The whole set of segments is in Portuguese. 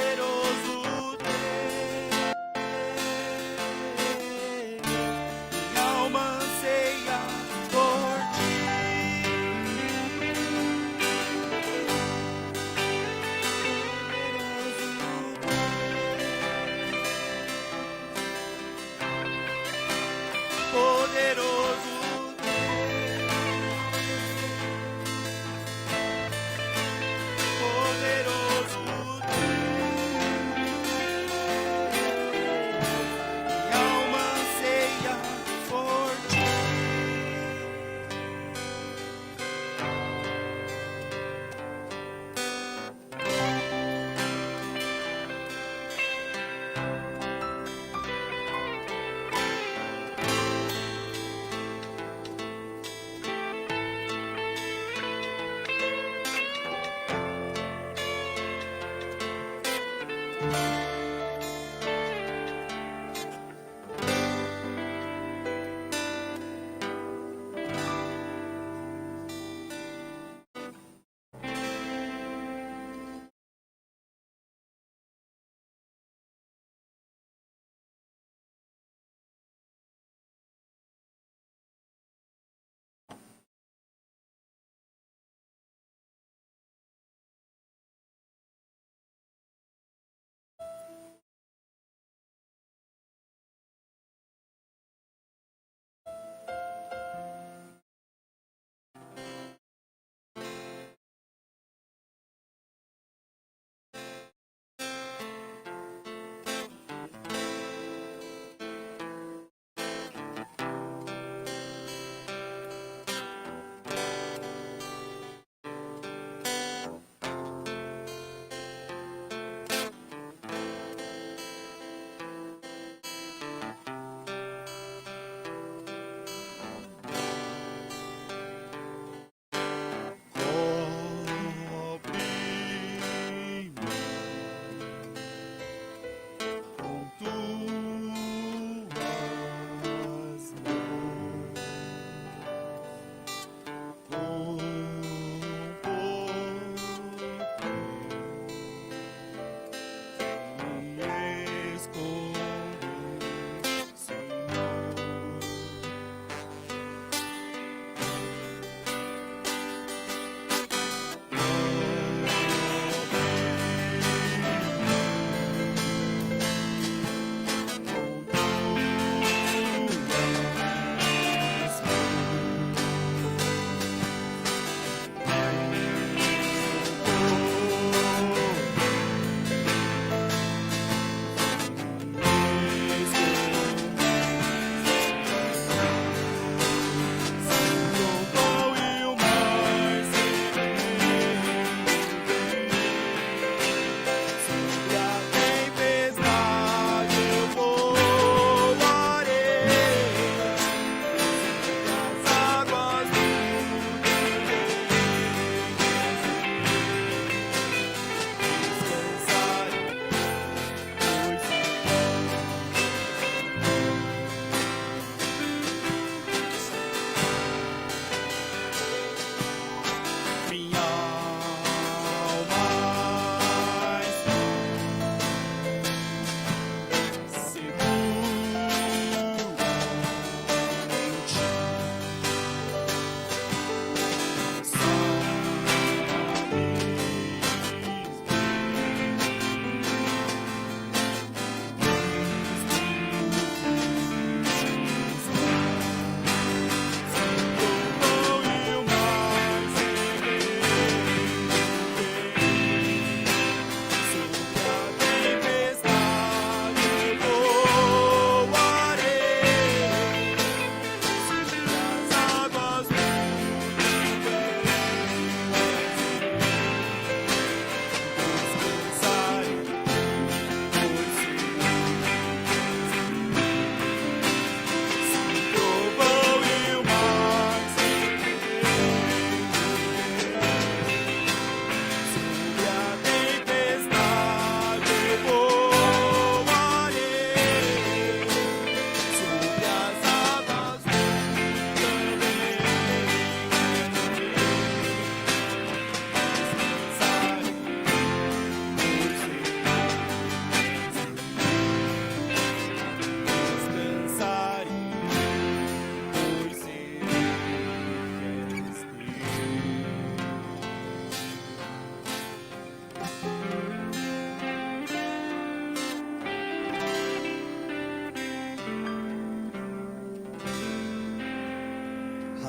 poderoso minha alma anseia por ti. Poderoso poderoso minha alma anseia por ti.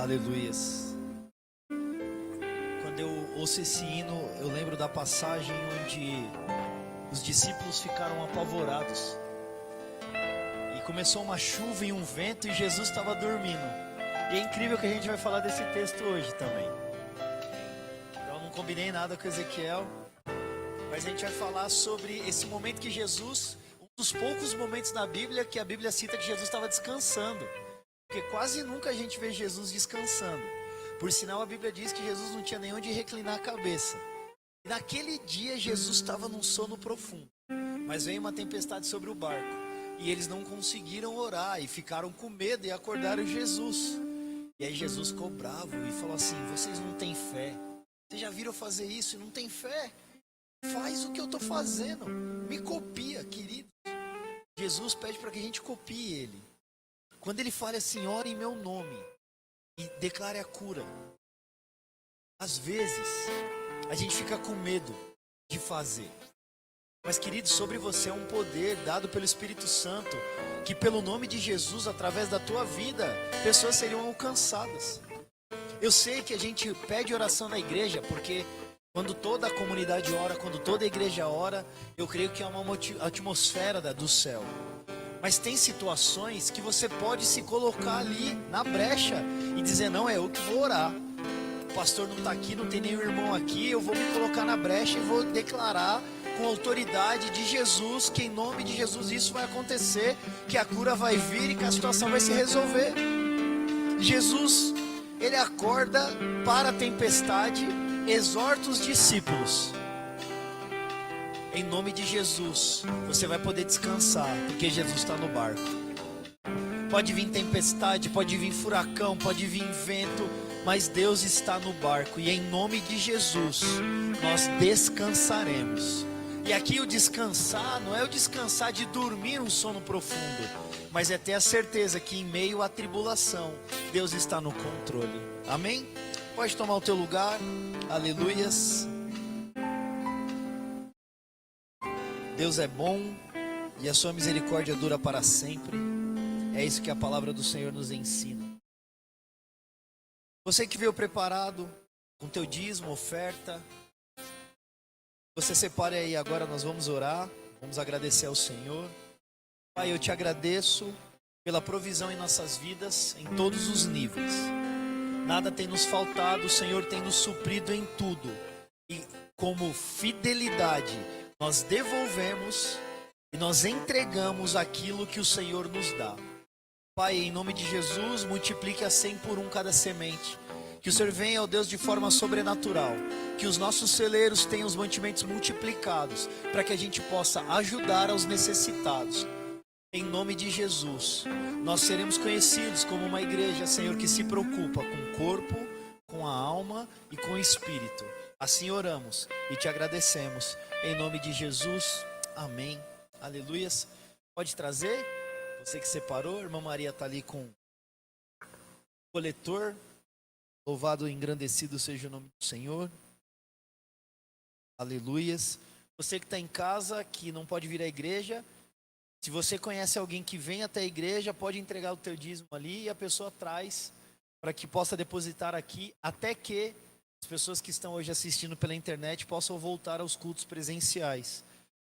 Aleluias. Quando eu ouço esse hino, eu lembro da passagem onde os discípulos ficaram apavorados. E começou uma chuva e um vento e Jesus estava dormindo. E é incrível que a gente vai falar desse texto hoje também. Eu não combinei nada com Ezequiel, mas a gente vai falar sobre esse momento que Jesus, um dos poucos momentos na Bíblia que a Bíblia cita que Jesus estava descansando. Porque quase nunca a gente vê Jesus descansando. Por sinal, a Bíblia diz que Jesus não tinha nem onde reclinar a cabeça. E naquele dia, Jesus estava num sono profundo. Mas veio uma tempestade sobre o barco. E eles não conseguiram orar e ficaram com medo e acordaram Jesus. E aí Jesus ficou bravo e falou assim: vocês não têm fé. Vocês já viram fazer isso e não têm fé? Faz o que eu estou fazendo. Me copia, querido. Jesus pede para que a gente copie ele. Quando ele fala assim, ore em meu nome e declare a cura. Às vezes, a gente fica com medo de fazer. Mas, querido, sobre você é um poder dado pelo Espírito Santo, que pelo nome de Jesus, através da tua vida, pessoas seriam alcançadas. Eu sei que a gente pede oração na igreja, porque quando toda a comunidade ora, quando toda a igreja ora, eu creio que é uma atmosfera do céu. Mas tem situações que você pode se colocar ali na brecha e dizer, não, é eu que vou orar. O pastor não está aqui, não tem nenhum irmão aqui, eu vou me colocar na brecha e vou declarar com autoridade de Jesus, que em nome de Jesus isso vai acontecer, que a cura vai vir e que a situação vai se resolver. Jesus, ele acorda para a tempestade, exorta os discípulos. Em nome de Jesus, você vai poder descansar, porque Jesus está no barco. Pode vir tempestade, pode vir furacão, pode vir vento, mas Deus está no barco. E em nome de Jesus, nós descansaremos. E aqui o descansar, não é o descansar de dormir um sono profundo, mas é ter a certeza que em meio à tribulação, Deus está no controle. Amém? Pode tomar o teu lugar. Aleluias. Deus é bom e a sua misericórdia dura para sempre. É isso que a palavra do Senhor nos ensina. Você que veio preparado com teu dízimo, oferta, você separe aí agora, nós vamos orar, vamos agradecer ao Senhor. Pai, eu te agradeço pela provisão em nossas vidas, em todos os níveis. Nada tem nos faltado, o Senhor tem nos suprido em tudo. E como fidelidade, nós devolvemos e nós entregamos aquilo que o Senhor nos dá. Pai, em nome de Jesus, multiplique a 100 por 1 cada semente. Que o Senhor venha, ó Deus, de forma sobrenatural. Que os nossos celeiros tenham os mantimentos multiplicados, para que a gente possa ajudar aos necessitados. Em nome de Jesus, nós seremos conhecidos como uma igreja, Senhor, que se preocupa com o corpo, com a alma e com o espírito. Assim oramos e te agradecemos. Em nome de Jesus, amém. Aleluias. Pode trazer, você que separou, a irmã Maria está ali com o coletor. Louvado e engrandecido seja o nome do Senhor. Aleluias. Você que está em casa, que não pode vir à igreja, se você conhece alguém que vem até a igreja, pode entregar o teu dízimo ali e a pessoa traz para que possa depositar aqui, até que as pessoas que estão hoje assistindo pela internet possam voltar aos cultos presenciais.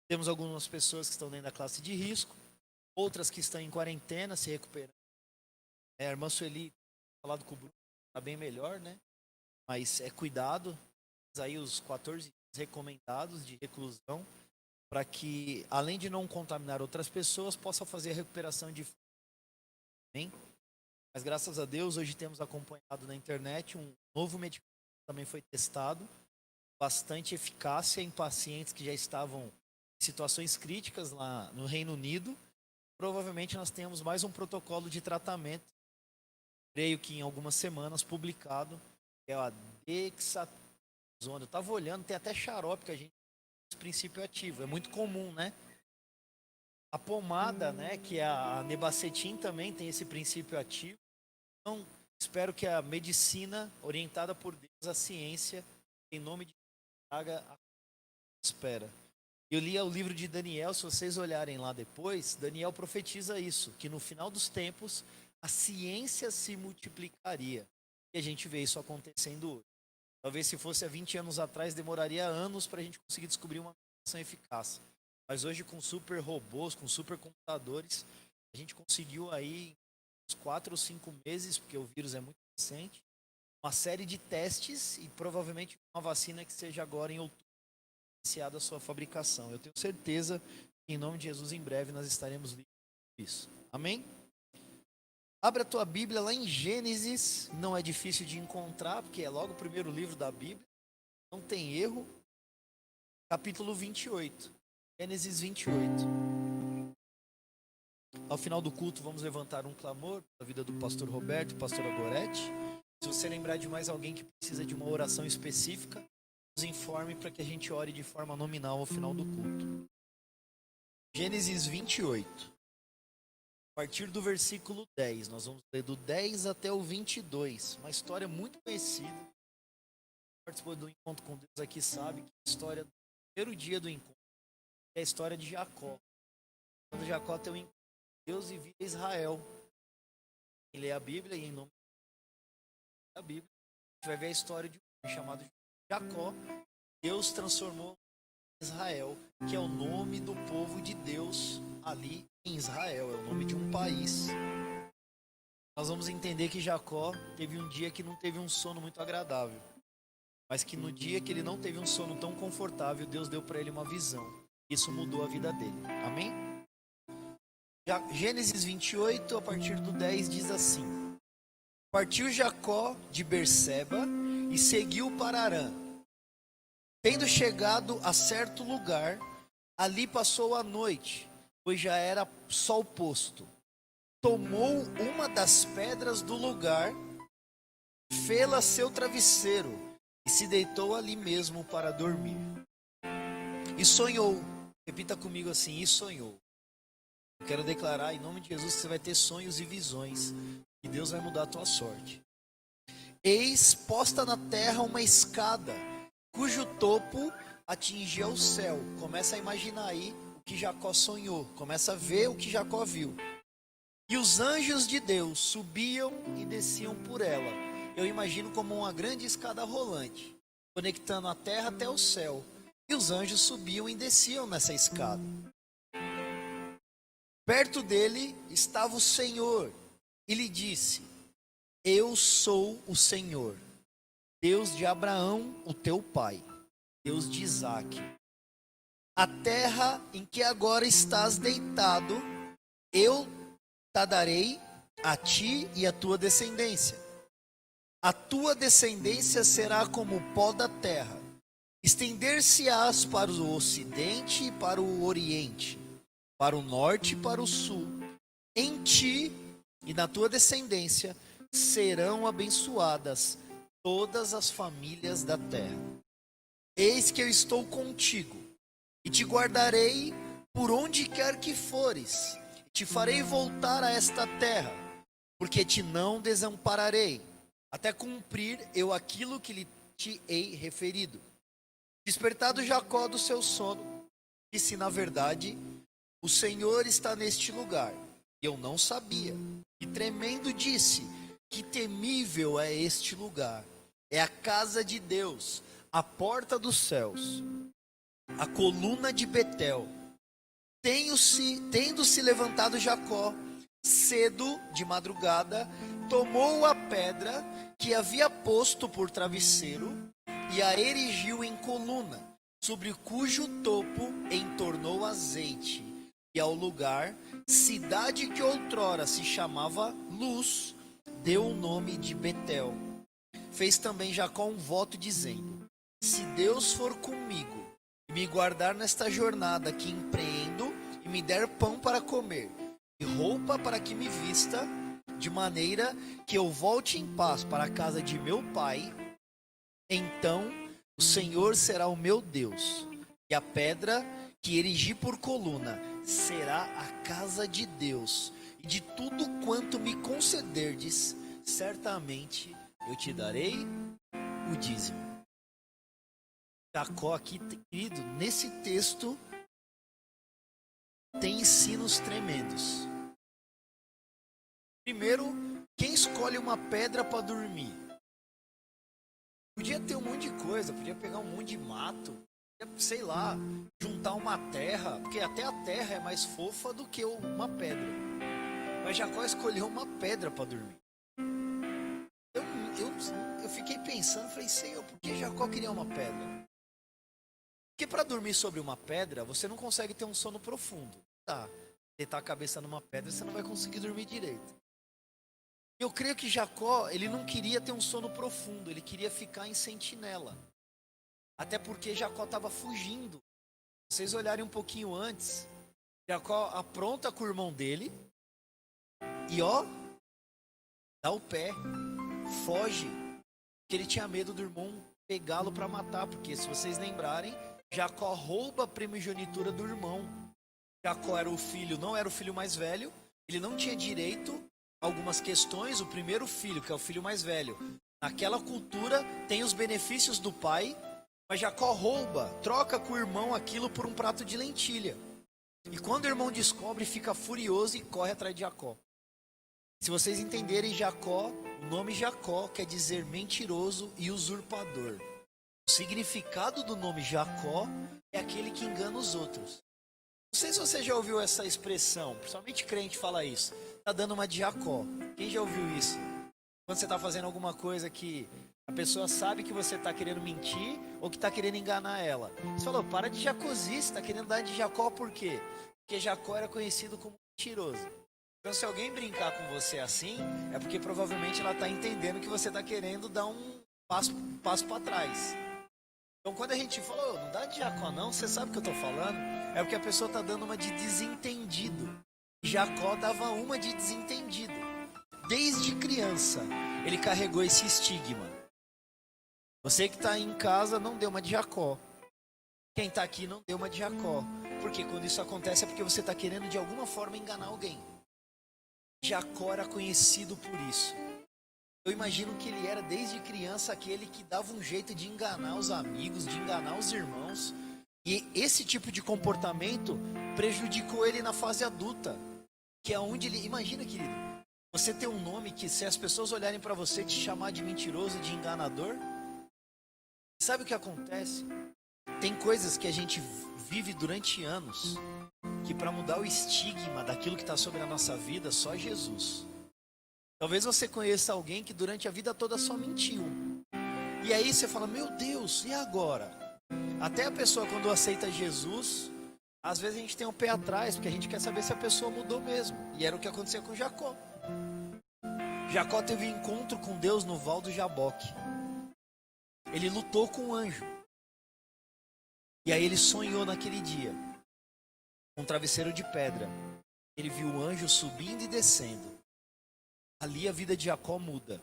Temos algumas pessoas que estão dentro da classe de risco, outras que estão em quarentena, se recuperando. A irmã Sueli, falado com o Bruno, está bem melhor, né? Mas é cuidado, aí os 14 recomendados de reclusão, para que, além de não contaminar outras pessoas, possa fazer a recuperação de... Amém? Mas graças a Deus, hoje temos acompanhado na internet um novo medicamento que também foi testado, bastante eficácia em pacientes que já estavam em situações críticas lá no Reino Unido. Provavelmente nós temos mais um protocolo de tratamento, creio que em algumas semanas, publicado, que é a dexametasona. Eu estava olhando, tem até xarope que a gente tem esse princípio ativo, é muito comum, né? A pomada, né, que é a nebacetim, também tem esse princípio ativo. Então, espero que a medicina, orientada por Deus, a ciência, em nome de Deus, traga a espera. Eu li o livro de Daniel, se vocês olharem lá depois, Daniel profetiza isso, que no final dos tempos, a ciência se multiplicaria. E a gente vê isso acontecendo hoje. Talvez se fosse há 20 anos atrás, demoraria anos para a gente conseguir descobrir uma medicação eficaz. Mas hoje, com super robôs, com super computadores, a gente conseguiu aí, uns 4 ou 5 meses, porque o vírus é muito recente, uma série de testes e provavelmente uma vacina que seja agora em outubro iniciada a sua fabricação. Eu tenho certeza que em nome de Jesus em breve nós estaremos livres disso. Amém? Abra a tua Bíblia lá em Gênesis, não é difícil de encontrar, porque é logo o primeiro livro da Bíblia, não tem erro. Capítulo 28, Gênesis 28. Ao final do culto vamos levantar um clamor pela vida do pastor Roberto e pastora Gorete. Se você lembrar de mais alguém que precisa de uma oração específica, nos informe para que a gente ore de forma nominal ao final do culto. Gênesis 28. A partir do versículo 10, nós vamos ler do 10 até o 22. Uma história muito conhecida. Quem participou do encontro com Deus aqui sabe que a história do primeiro dia do encontro é a história de Jacó. Quando Jacó tem um encontro com Deus e vira Israel. Quem lê a Bíblia e em nome da Bíblia, a gente vai ver a história de um chamado Jacó. Deus transformou em Israel, que é o nome do povo de Deus ali em Israel, é o nome de um país. Nós vamos entender que Jacó teve um dia que não teve um sono muito agradável, mas que no dia que ele não teve um sono tão confortável, Deus deu para ele uma visão. Isso mudou a vida dele. Amém? Gênesis 28, a partir do 10, diz assim: Partiu Jacó de Berseba e seguiu para Harã. Tendo chegado a certo lugar, ali passou a noite, pois já era sol posto. Tomou uma das pedras do lugar, fê-la seu travesseiro, e se deitou ali mesmo para dormir. E sonhou, repita comigo assim, e sonhou. Eu quero declarar em nome de Jesus que você vai ter sonhos e visões, e Deus vai mudar a tua sorte. Eis posta na terra uma escada, cujo topo atingia o céu. Começa a imaginar aí o que Jacó sonhou. Começa a ver o que Jacó viu. E os anjos de Deus subiam e desciam por ela. Eu imagino como uma grande escada rolante, conectando a terra até o céu. E os anjos subiam e desciam nessa escada. Perto dele estava o Senhor e lhe disse: Eu sou o Senhor, Deus de Abraão, o teu pai, Deus de Isaque. A terra em que agora estás deitado, eu te darei a ti e a tua descendência. A tua descendência será como o pó da terra. Estender-se-ás para o ocidente e para o oriente, para o norte e para o sul. Em ti e na tua descendência serão abençoadas todas as famílias da terra. Eis que eu estou contigo, e te guardarei por onde quer que fores, e te farei voltar a esta terra, porque te não desampararei, até cumprir eu aquilo que lhe te hei referido. Despertado Jacó do seu sono, disse: na verdade, o Senhor está neste lugar, e eu não sabia. E tremendo disse: que temível é este lugar! É a casa de Deus, a porta dos céus, a coluna de Betel. Tendo-se levantado Jacó, cedo de madrugada, tomou a pedra que havia posto por travesseiro e a erigiu em coluna, sobre cujo topo entornou azeite. E ao lugar, cidade que outrora se chamava Luz, deu o nome de Betel. Fez também Jacó um voto dizendo: se Deus for comigo e me guardar nesta jornada que empreendo, e me der pão para comer e roupa para que me vista, de maneira que eu volte em paz para a casa de meu pai, então o Senhor será o meu Deus, e a pedra que erigi por coluna será a casa de Deus, e de tudo quanto me concederdes, certamente eu te darei o dízimo. Jacó aqui, querido, nesse texto tem ensinos tremendos. Primeiro, quem escolhe uma pedra para dormir? Podia ter um monte de coisa, podia pegar um monte de mato, podia, sei lá, juntar uma terra, porque até a terra é mais fofa do que uma pedra. Mas Jacó escolheu uma pedra para dormir. Eu fiquei pensando, falei, Senhor, por que Jacó queria uma pedra? Porque para dormir sobre uma pedra, você não consegue ter um sono profundo. Tá, deitar a cabeça numa pedra, você não vai conseguir dormir direito. Eu creio que Jacó, ele não queria ter um sono profundo, ele queria ficar em sentinela. Até porque Jacó estava fugindo. Se vocês olharem um pouquinho antes, Jacó apronta com o irmão dele e dá o pé, foge, porque ele tinha medo do irmão pegá-lo para matar, porque se vocês lembrarem, Jacó rouba a primogenitura do irmão. Jacó era o filho, não era o filho mais velho, ele não tinha direito a algumas questões. O primeiro filho, que é o filho mais velho, naquela cultura tem os benefícios do pai, mas Jacó rouba, troca com o irmão aquilo por um prato de lentilha. E quando o irmão descobre, fica furioso e corre atrás de Jacó. Se vocês entenderem Jacó, o nome Jacó quer dizer mentiroso e usurpador. O significado do nome Jacó é aquele que engana os outros. Não sei se você já ouviu essa expressão, principalmente crente fala isso. Tá dando uma de Jacó. Quem já ouviu isso? Quando você tá fazendo alguma coisa que a pessoa sabe que você tá querendo mentir ou que tá querendo enganar ela. Você falou, para de jacosice, tá querendo dar de Jacó por quê? Porque Jacó era conhecido como mentiroso. Então se alguém brincar com você assim, é porque provavelmente ela tá entendendo que você tá querendo dar um passo para trás. Então quando a gente fala, não dá de Jacó não, você sabe o que eu tô falando? É porque a pessoa tá dando uma de desentendido. Jacó dava uma de desentendido. Desde criança, ele carregou esse estigma. Você que está em casa não deu uma de Jacó. Quem está aqui não deu uma de Jacó. Porque quando isso acontece é porque você está querendo de alguma forma enganar alguém. Jacó era conhecido por isso. Eu imagino que ele era desde criança aquele que dava um jeito de enganar os amigos, de enganar os irmãos. E esse tipo de comportamento prejudicou ele na fase adulta. Que é onde ele... Imagina, querido, você ter um nome que se as pessoas olharem para você te chamar de mentiroso, de enganador... Sabe o que acontece? Tem coisas que a gente vive durante anos que para mudar o estigma daquilo que está sobre a nossa vida, só Jesus. Talvez você conheça alguém que durante a vida toda só mentiu. E aí você fala, meu Deus, e agora? Até a pessoa quando aceita Jesus, às vezes a gente tem um pé atrás, porque a gente quer saber se a pessoa mudou mesmo. E era o que acontecia com Jacó. Jacó teve um encontro com Deus no Val do Jaboque. Ele lutou com o anjo. E aí ele sonhou naquele dia um travesseiro de pedra. Ele viu o anjo subindo e descendo. Ali a vida de Jacó muda.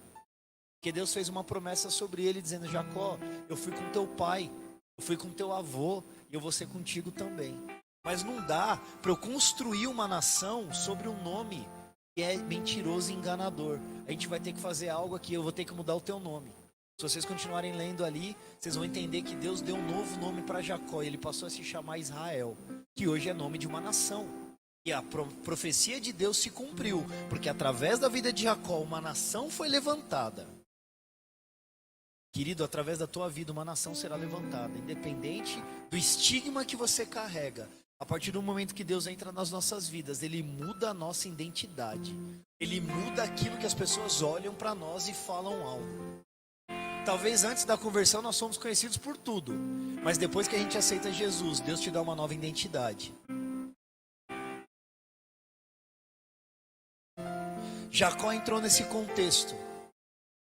Porque Deus fez uma promessa sobre ele, dizendo, Jacó, eu fui com teu pai, eu fui com teu avô, e eu vou ser contigo também. Mas não dá para eu construir uma nação sobre um nome que é mentiroso e enganador. A gente vai ter que fazer algo aqui, eu vou ter que mudar o teu nome. Se vocês continuarem lendo ali, vocês vão entender que Deus deu um novo nome para Jacó. E ele passou a se chamar Israel, que hoje é nome de uma nação. E a profecia de Deus se cumpriu, porque através da vida de Jacó, uma nação foi levantada. Querido, através da tua vida, uma nação será levantada, independente do estigma que você carrega. A partir do momento que Deus entra nas nossas vidas, Ele muda a nossa identidade. Ele muda aquilo que as pessoas olham para nós e falam algo. Talvez antes da conversão nós somos conhecidos por tudo, mas depois que a gente aceita Jesus, Deus te dá uma nova identidade. Jacó entrou nesse contexto.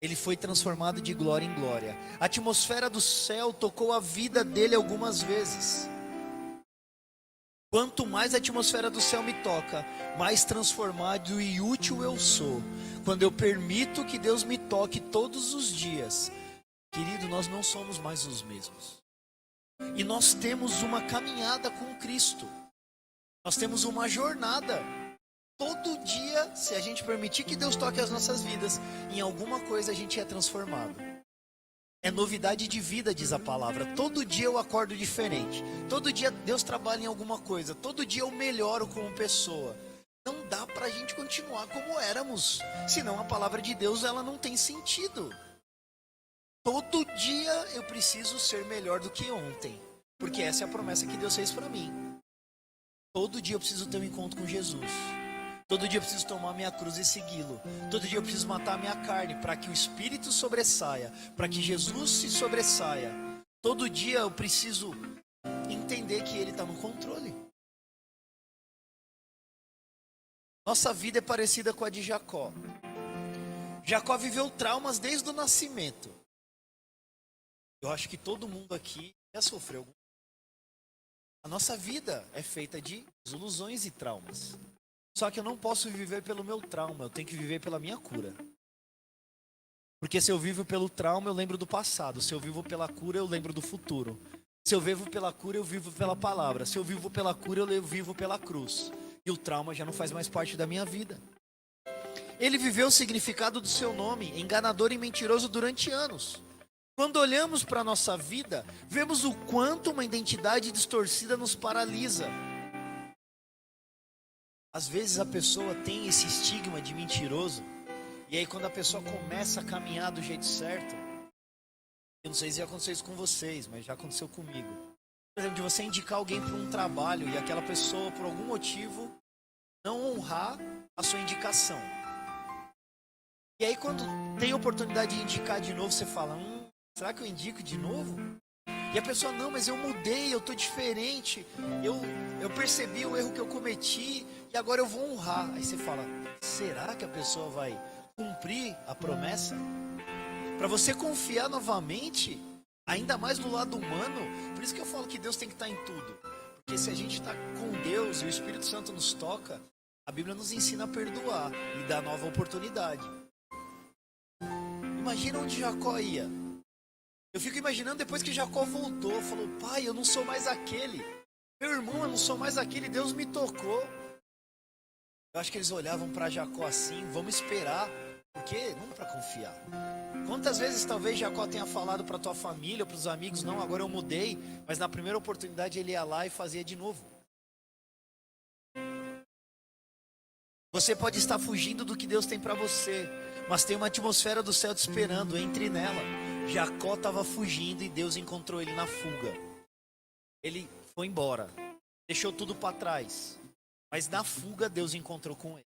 Ele foi transformado de glória em glória. A atmosfera do céu tocou a vida dele algumas vezes. Quanto mais a atmosfera do céu me toca, mais transformado e útil eu sou. Quando eu permito que Deus me toque todos os dias. Querido, nós não somos mais os mesmos. E nós temos uma caminhada com Cristo. Nós temos uma jornada. Todo dia, se a gente permitir que Deus toque as nossas vidas, em alguma coisa a gente é transformado. É novidade de vida, diz a palavra. Todo dia eu acordo diferente. Todo dia Deus trabalha em alguma coisa. Todo dia eu melhoro como pessoa. Não dá para a gente continuar como éramos. Senão a palavra de Deus ela não tem sentido. Todo dia eu preciso ser melhor do que ontem. Porque essa é a promessa que Deus fez para mim. Todo dia eu preciso ter um encontro com Jesus. Todo dia eu preciso tomar minha cruz e segui-lo. Todo dia eu preciso matar a minha carne para que o Espírito sobressaia, para que Jesus se sobressaia. Todo dia eu preciso entender que Ele está no controle. Nossa vida é parecida com a de Jacó. Jacó viveu traumas desde o nascimento. Eu acho que todo mundo aqui já sofreu algum. A nossa vida é feita de desilusões e traumas. Só que eu não posso viver pelo meu trauma, eu tenho que viver pela minha cura. Porque se eu vivo pelo trauma, eu lembro do passado. Se eu vivo pela cura, eu lembro do futuro. Se eu vivo pela cura, eu vivo pela palavra. Se eu vivo pela cura, eu vivo pela cruz. E o trauma já não faz mais parte da minha vida. Ele viveu o significado do seu nome, enganador e mentiroso durante anos. Quando olhamos para a nossa vida, vemos o quanto uma identidade distorcida nos paralisa. Às vezes a pessoa tem esse estigma de mentiroso, e aí quando a pessoa começa a caminhar do jeito certo, eu não sei se já aconteceu isso com vocês, mas já aconteceu comigo. Por exemplo, de você indicar alguém para um trabalho e aquela pessoa, por algum motivo, não honrar a sua indicação. E aí quando tem a oportunidade de indicar de novo, você fala, será que eu indico de novo? E a pessoa, não, mas eu mudei, eu tô diferente, eu percebi o erro que eu cometi e agora eu vou honrar. Aí você fala, será que a pessoa vai cumprir a promessa? Para você confiar novamente, ainda mais do lado humano, por isso que eu falo que Deus tem que estar em tudo. Porque se a gente está com Deus e o Espírito Santo nos toca, a Bíblia nos ensina a perdoar e dar nova oportunidade. Imagina onde Jacó ia. Eu fico imaginando depois que Jacó voltou, falou, pai, eu não sou mais aquele. Meu irmão, eu não sou mais aquele, Deus me tocou. Eu acho que eles olhavam para Jacó assim, vamos esperar, porque não para confiar. Quantas vezes talvez Jacó tenha falado para tua família, para os amigos, não, agora eu mudei, mas na primeira oportunidade ele ia lá e fazia de novo. Você pode estar fugindo do que Deus tem para você, mas tem uma atmosfera do céu te esperando, entre nela. Jacó estava fugindo e Deus encontrou ele na fuga. Ele foi embora, deixou tudo para trás, mas na fuga Deus encontrou com ele.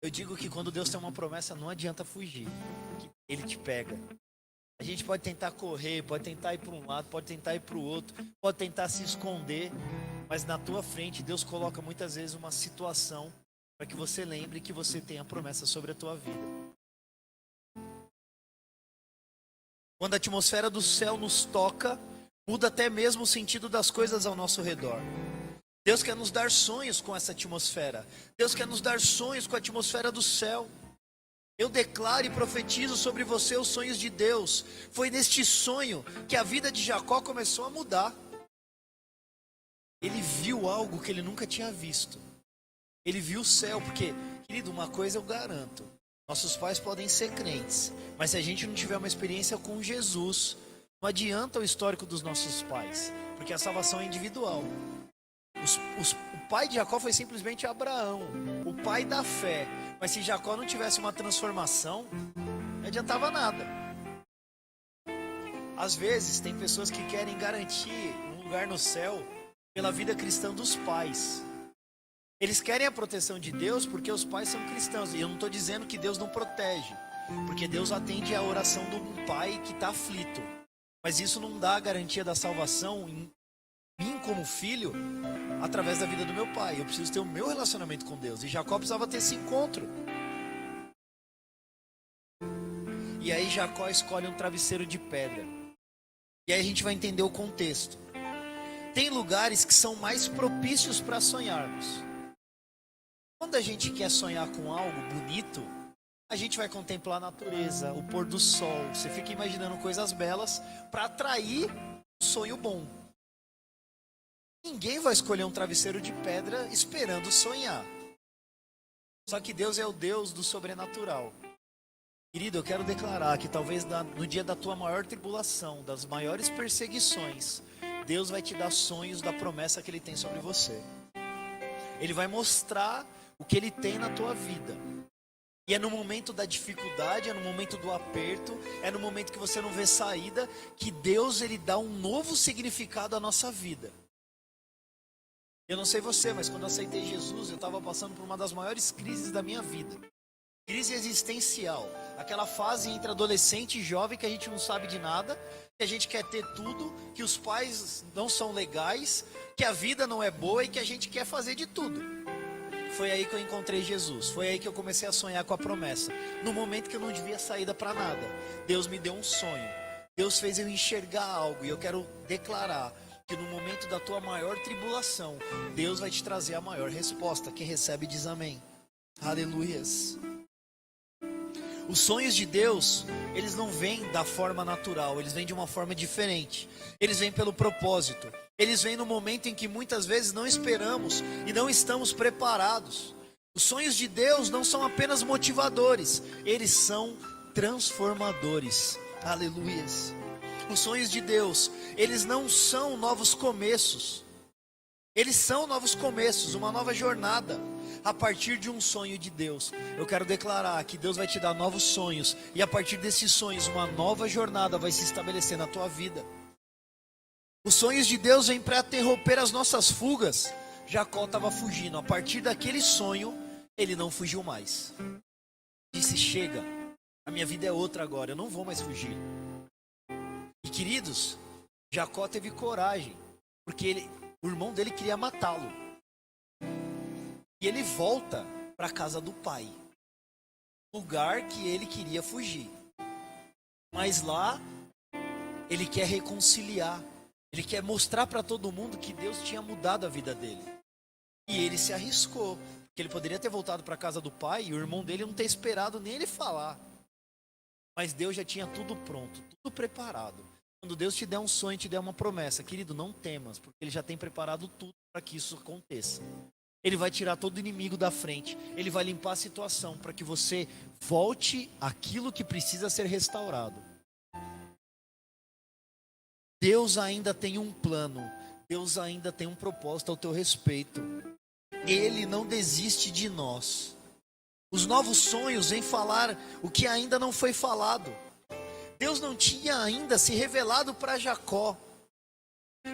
Eu digo que quando Deus tem uma promessa, não adianta fugir, que Ele te pega. A gente pode tentar correr, pode tentar ir para um lado, pode tentar ir para o outro, pode tentar se esconder, mas na tua frente Deus coloca muitas vezes uma situação para que você lembre que você tem a promessa sobre a tua vida. Quando a atmosfera do céu nos toca, muda até mesmo o sentido das coisas ao nosso redor. Deus quer nos dar sonhos com essa atmosfera. Deus quer nos dar sonhos com a atmosfera do céu. Eu declaro e profetizo sobre você os sonhos de Deus. Foi neste sonho que a vida de Jacó começou a mudar. Ele viu algo que ele nunca tinha visto. Ele viu o céu, porque, querido, uma coisa eu garanto. Nossos pais podem ser crentes, mas se a gente não tiver uma experiência com Jesus, não adianta o histórico dos nossos pais, porque a salvação é individual. O pai de Jacó foi simplesmente Abraão, o pai da fé. Mas se Jacó não tivesse uma transformação, não adiantava nada. Às vezes tem pessoas que querem garantir um lugar no céu pela vida cristã dos pais. Eles querem a proteção de Deus porque os pais são cristãos. E eu não estou dizendo que Deus não protege, porque Deus atende a oração de um pai que está aflito. Mas isso não dá a garantia da salvação em mim como filho, através da vida do meu pai. Eu preciso ter o meu relacionamento com Deus. E Jacó precisava ter esse encontro. E aí Jacó escolhe um travesseiro de pedra. E aí a gente vai entender o contexto. Tem lugares que são mais propícios para sonharmos. Quando a gente quer sonhar com algo bonito, a gente vai contemplar a natureza, o pôr do sol. Você fica imaginando coisas belas para atrair um sonho bom. Ninguém vai escolher um travesseiro de pedra esperando sonhar. Só que Deus é o Deus do sobrenatural. Querido, eu quero declarar que talvez no dia da tua maior tribulação, das maiores perseguições, Deus vai te dar sonhos da promessa que Ele tem sobre você. Ele vai mostrar o que Ele tem na tua vida. E é no momento da dificuldade, é no momento do aperto, é no momento que você não vê saída, que Deus ele dá um novo significado à nossa vida. Eu não sei você, mas quando eu aceitei Jesus, eu estava passando por uma das maiores crises da minha vida. Crise existencial. Aquela fase entre adolescente e jovem que a gente não sabe de nada, que a gente quer ter tudo, que os pais não são legais, que a vida não é boa e que a gente quer fazer de tudo. Foi aí que eu encontrei Jesus. Foi aí que eu comecei a sonhar com a promessa. No momento que eu não devia saída para nada, Deus me deu um sonho. Deus fez eu enxergar algo. E eu quero declarar que no momento da tua maior tribulação, Deus vai te trazer a maior resposta. Quem recebe diz amém. Aleluias. Os sonhos de Deus, eles não vêm da forma natural, eles vêm de uma forma diferente. Eles vêm pelo propósito. Eles vêm no momento em que muitas vezes não esperamos e não estamos preparados. Os sonhos de Deus não são apenas motivadores, eles são transformadores. Aleluias. Os sonhos de Deus, eles não são novos começos. Eles são novos começos, uma nova jornada. A partir de um sonho de Deus, eu quero declarar que Deus vai te dar novos sonhos. E a partir desses sonhos, uma nova jornada vai se estabelecer na tua vida. Os sonhos de Deus vêm para interromper as nossas fugas. Jacó estava fugindo. A partir daquele sonho, ele não fugiu mais. Disse, chega, a minha vida é outra agora, eu não vou mais fugir. E queridos, Jacó teve coragem, porque o irmão dele queria matá-lo. E ele volta para a casa do pai, lugar que ele queria fugir. Mas lá, ele quer reconciliar. Ele quer mostrar para todo mundo que Deus tinha mudado a vida dele. E ele se arriscou. Porque ele poderia ter voltado para a casa do pai e o irmão dele não ter esperado nem ele falar. Mas Deus já tinha tudo pronto, tudo preparado. Quando Deus te der um sonho, te der uma promessa, querido, não temas, porque Ele já tem preparado tudo para que isso aconteça. Ele vai tirar todo inimigo da frente. Ele vai limpar a situação para que você volte àquilo que precisa ser restaurado. Deus ainda tem um plano. Deus ainda tem um propósito ao teu respeito. Ele não desiste de nós. Os novos sonhos vêm falar o que ainda não foi falado. Deus não tinha ainda se revelado para Jacó.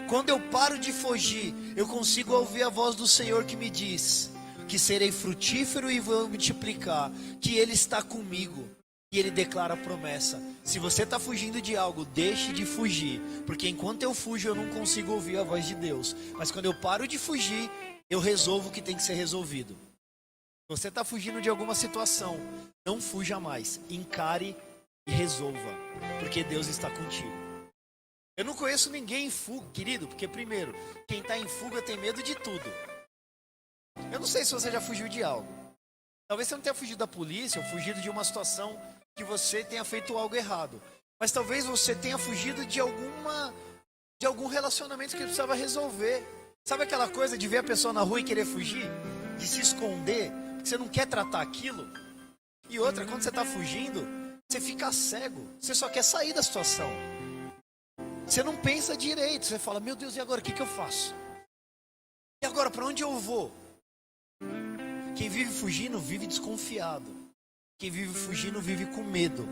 Quando eu paro de fugir, eu consigo ouvir a voz do Senhor que me diz que serei frutífero e vou multiplicar, que Ele está comigo. E Ele declara a promessa: se você está fugindo de algo, deixe de fugir, porque enquanto eu fujo eu não consigo ouvir a voz de Deus. Mas quando eu paro de fugir, eu resolvo o que tem que ser resolvido. Se você está fugindo de alguma situação, não fuja mais, encare e resolva, porque Deus está contigo. Eu não conheço ninguém em fuga, querido, porque primeiro, quem está em fuga tem medo de tudo. Eu não sei se você já fugiu de algo. Talvez você não tenha fugido da polícia ou fugido de uma situação que você tenha feito algo errado. Mas talvez você tenha fugido de algum relacionamento que precisava resolver. Sabe aquela coisa de ver a pessoa na rua e querer fugir? De se esconder, porque você não quer tratar aquilo? E outra, quando você está fugindo, você fica cego. Você só quer sair da situação. Você não pensa direito. Você fala, meu Deus, e agora? O que eu faço? E agora, para onde eu vou? Quem vive fugindo, vive desconfiado. Quem vive fugindo, vive com medo.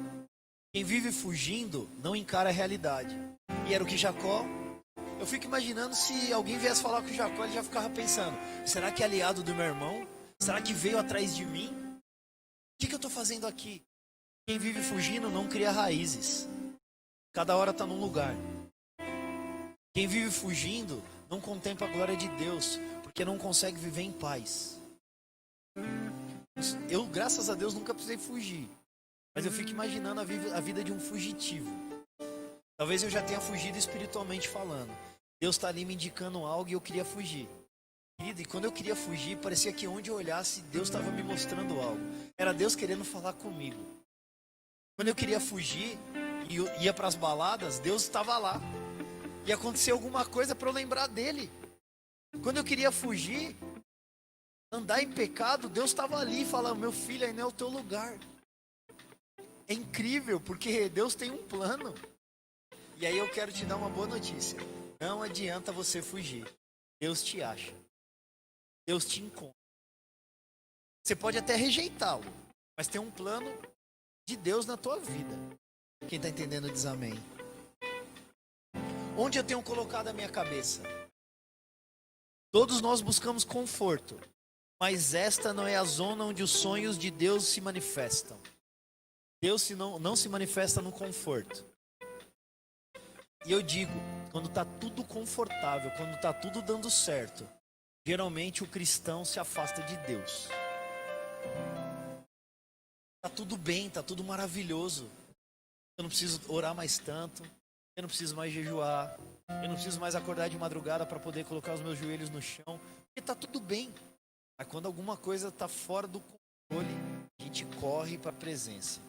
Quem vive fugindo, não encara a realidade. E era o que Jacó... Eu fico imaginando se alguém viesse falar com Jacó, ele já ficava pensando, será que é aliado do meu irmão? Será que veio atrás de mim? O que eu estou fazendo aqui? Quem vive fugindo não cria raízes. Cada hora está num lugar. Quem vive fugindo não contempla a glória de Deus, porque não consegue viver em paz. Eu, graças a Deus, nunca precisei fugir. Mas eu fico imaginando a vida de um fugitivo. Talvez eu já tenha fugido espiritualmente falando. Deus está ali me indicando algo e eu queria fugir. Querido, e quando eu queria fugir, parecia que onde eu olhasse, Deus estava me mostrando algo. Era Deus querendo falar comigo. Quando eu queria fugir e eu ia para as baladas, Deus estava lá. E aconteceu alguma coisa para eu lembrar dele. Quando eu queria fugir, andar em pecado, Deus estava ali falando, meu filho, aí não é o teu lugar. É incrível, porque Deus tem um plano. E aí eu quero te dar uma boa notícia. Não adianta você fugir. Deus te acha. Deus te encontra. Você pode até rejeitá-lo, Mas tem um plano de Deus na tua vida. Quem está entendendo diz amém. Onde eu tenho colocado a minha cabeça? Todos nós buscamos conforto, mas esta não é a zona onde os sonhos de Deus se manifestam. Deus não se manifesta no conforto. E eu digo, quando está tudo confortável, quando está tudo dando certo, geralmente o cristão se afasta de Deus. Está tudo bem, está tudo maravilhoso. Eu não preciso orar mais tanto, eu não preciso mais jejuar, eu não preciso mais acordar de madrugada para poder colocar os meus joelhos no chão, porque está tudo bem. Mas quando alguma coisa está fora do controle, a gente corre para a presença.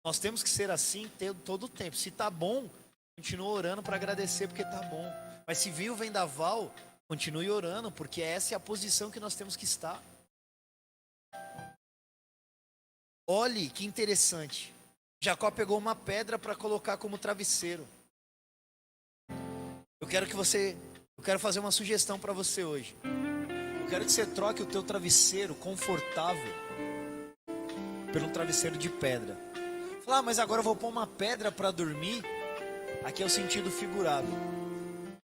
Nós temos que ser assim todo o tempo. Se está bom, continue orando para agradecer porque está bom. Mas se vir o vendaval, continue orando, porque essa é a posição que nós temos que estar. Olhe que interessante. Jacó pegou uma pedra para colocar como travesseiro. Eu quero fazer uma sugestão para você hoje. Eu quero que você troque o teu travesseiro confortável por um travesseiro de pedra. Fala, mas agora eu vou pôr uma pedra para dormir. Aqui é o sentido figurado.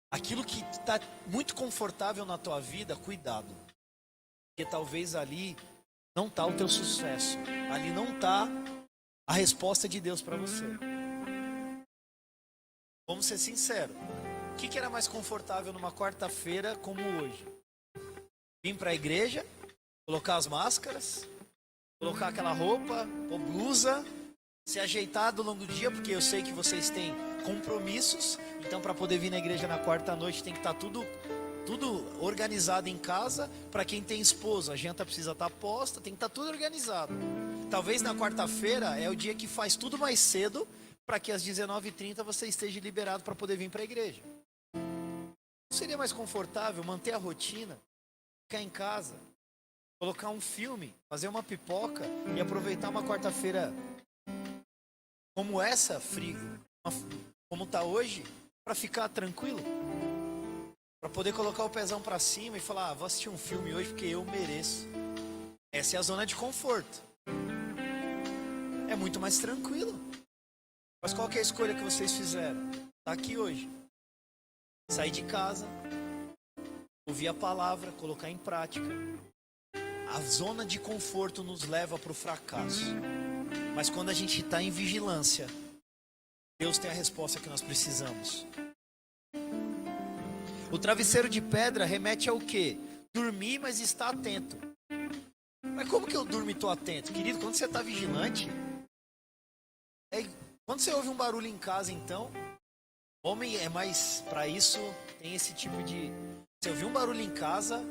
Aquilo que está muito confortável na tua vida, cuidado. Porque talvez ali não está o teu sucesso. Ali não está a resposta de Deus para você. Vamos ser sinceros. O que era mais confortável numa quarta-feira como hoje? Vir para a igreja, colocar as máscaras, colocar aquela roupa ou blusa, se ajeitar ao longo do dia, porque eu sei que vocês têm compromissos. Então, para poder vir na igreja na quarta-noite, tem que estar tudo organizado em casa. Para quem tem esposa, a janta precisa estar posta, tem que estar tudo organizado. Talvez na quarta-feira é o dia que faz tudo mais cedo, para que às 19h30 você esteja liberado para poder vir para a igreja. Não seria mais confortável manter a rotina, ficar em casa, colocar um filme, fazer uma pipoca e aproveitar uma quarta-feira como essa, frio, como está hoje, para ficar tranquilo? Para poder colocar o pezão para cima e falar, vou assistir um filme hoje porque eu mereço. Essa é a zona de conforto. É muito mais tranquilo. Mas qual que é a escolha que vocês fizeram? Tá aqui hoje. Sair de casa, ouvir a palavra, colocar em prática. A zona de conforto nos leva para o fracasso. Mas quando a gente está em vigilância, Deus tem a resposta que nós precisamos. O travesseiro de pedra remete ao quê? Dormir, mas estar atento. Mas como que eu durmo e estou atento? Querido, quando você está vigilante, quando você ouve um barulho em casa, então, homem é mais, para isso, tem esse tipo de... Se ouvir um barulho em casa,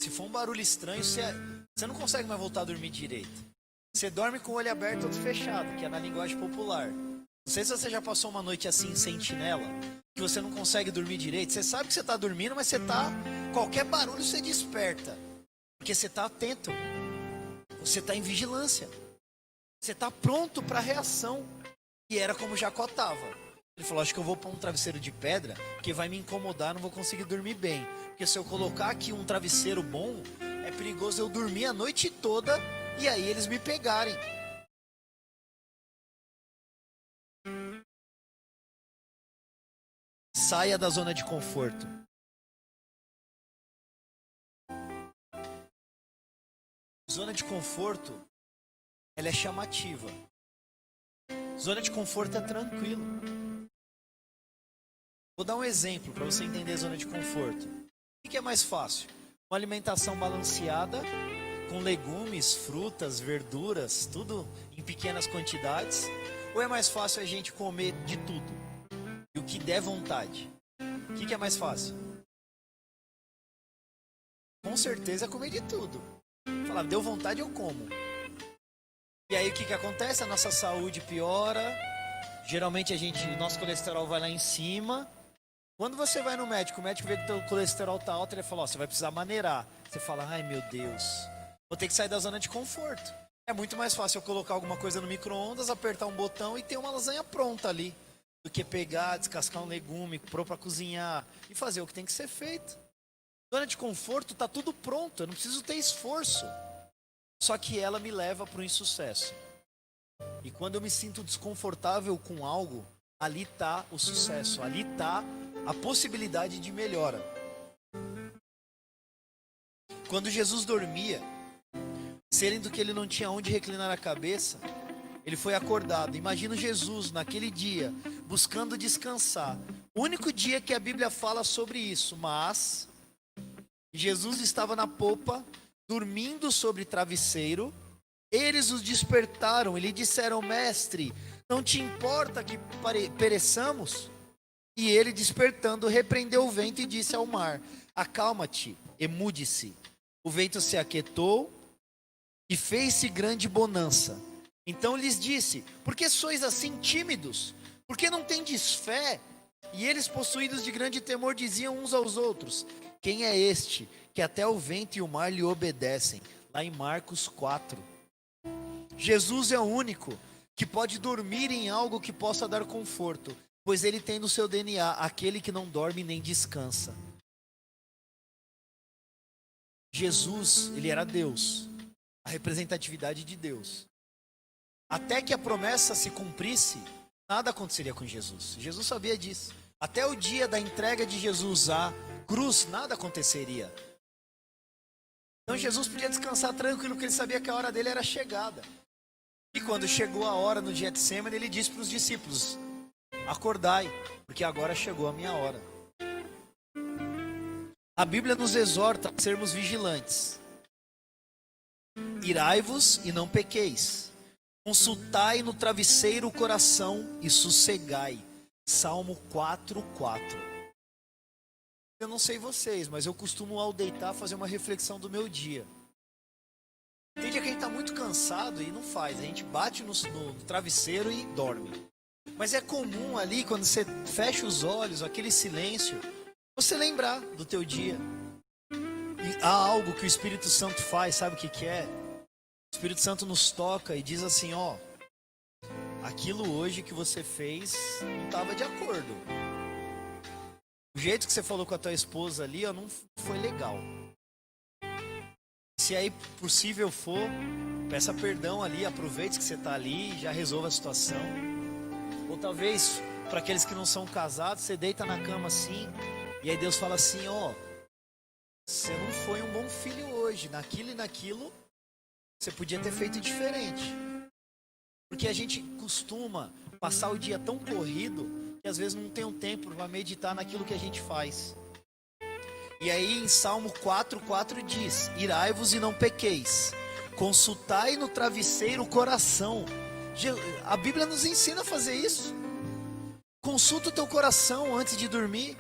se for um barulho estranho, você não consegue mais voltar a dormir direito. Você dorme com o olho aberto, todo fechado, que é na linguagem popular. Não sei se você já passou uma noite assim, em sentinela, que você não consegue dormir direito. Você sabe que você está dormindo, mas qualquer barulho você desperta. Porque você está atento. Você está em vigilância. Você está pronto para a reação. E era como Jacó estava. Ele falou, acho que eu vou pôr um travesseiro de pedra, que vai me incomodar, não vou conseguir dormir bem. Porque se eu colocar aqui um travesseiro bom, é perigoso eu dormir a noite toda e aí eles me pegarem. Saia da zona de conforto. Zona de conforto, ela é chamativa. Zona de conforto é tranquilo. Vou dar um exemplo para você entender a zona de conforto. O que é mais fácil? Uma alimentação balanceada, com legumes, frutas, verduras, tudo em pequenas quantidades? Ou é mais fácil a gente comer de tudo? E o que der vontade? O que é mais fácil? Com certeza é comer de tudo. Falar, deu vontade, eu como. E aí o que acontece? A nossa saúde piora. Geralmente nosso colesterol vai lá em cima. Quando você vai no médico, o médico vê que o teu colesterol tá alto, ele fala, você vai precisar maneirar. Você fala, ai meu Deus, vou ter que sair da zona de conforto. É muito mais fácil eu colocar alguma coisa no micro-ondas, apertar um botão e ter uma lasanha pronta ali, do que pegar, descascar um legume, pôr para cozinhar e fazer o que tem que ser feito. Zona de conforto, tá tudo pronto, eu não preciso ter esforço. Só que ela me leva para o insucesso. E quando eu me sinto desconfortável com algo, ali está o sucesso, ali está a possibilidade de melhora. Quando Jesus dormia, sendo que ele não tinha onde reclinar a cabeça, ele foi acordado. Imagina Jesus naquele dia, buscando descansar. O único dia que a Bíblia fala sobre isso, mas Jesus estava na popa, dormindo sobre travesseiro. Eles os despertaram e lhe disseram: mestre, não te importa que pereçamos? E ele, despertando, repreendeu o vento e disse ao mar: acalma-te e mude-se. O vento se aquietou e fez-se grande bonança. Então lhes disse: por que sois assim tímidos? Por que não tendes fé? E eles, possuídos de grande temor, diziam uns aos outros: quem é este que até o vento e o mar lhe obedecem? Lá em Marcos 4. Jesus é o único que pode dormir em algo que possa dar conforto, pois ele tem no seu DNA aquele que não dorme nem descansa. Jesus, ele era Deus, a representatividade de Deus. Até que a promessa se cumprisse, nada aconteceria com Jesus. Jesus sabia disso. Até o dia da entrega de Jesus à cruz, nada aconteceria. Então Jesus podia descansar tranquilo, porque ele sabia que a hora dele era chegada. E quando chegou a hora no Getsêmani, ele disse para os discípulos: acordai, porque agora chegou a minha hora. A Bíblia nos exorta a sermos vigilantes. Irai-vos e não pequeis. Consultai no travesseiro o coração e sossegai. Salmo 4:4. Eu não sei vocês, mas eu costumo, ao deitar, fazer uma reflexão do meu dia. Tem dia que a gente está muito cansado e não faz. A gente bate no travesseiro e dorme. Mas é comum ali, quando você fecha os olhos, aquele silêncio, você lembrar do teu dia. E há algo que o Espírito Santo faz, sabe o que é? O Espírito Santo nos toca e diz assim: ó, aquilo hoje que você fez não estava de acordo. O jeito que você falou com a tua esposa ali, ó, não foi legal. Se aí possível for, peça perdão ali, aproveite que você está ali e já resolva a situação. Ou talvez, para aqueles que não são casados, você deita na cama assim, e aí Deus fala assim: ó, você não foi um bom filho hoje, naquilo e naquilo, você podia ter feito diferente. Porque a gente costuma passar o dia tão corrido, que às vezes não tem um tempo para meditar naquilo que a gente faz. E aí em Salmo 4:4 diz: irai-vos e não pequeis, consultai no travesseiro o coração. A Bíblia nos ensina a fazer isso. Consulta o teu coração antes de dormir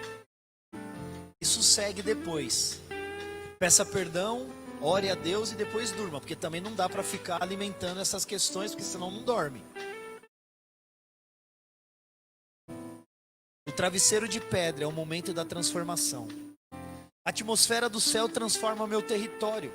e sossegue depois. Peça perdão, ore a Deus e depois durma, porque também não dá para ficar alimentando essas questões, porque senão não dorme. O travesseiro de pedra é o momento da transformação. A atmosfera do céu transforma meu território.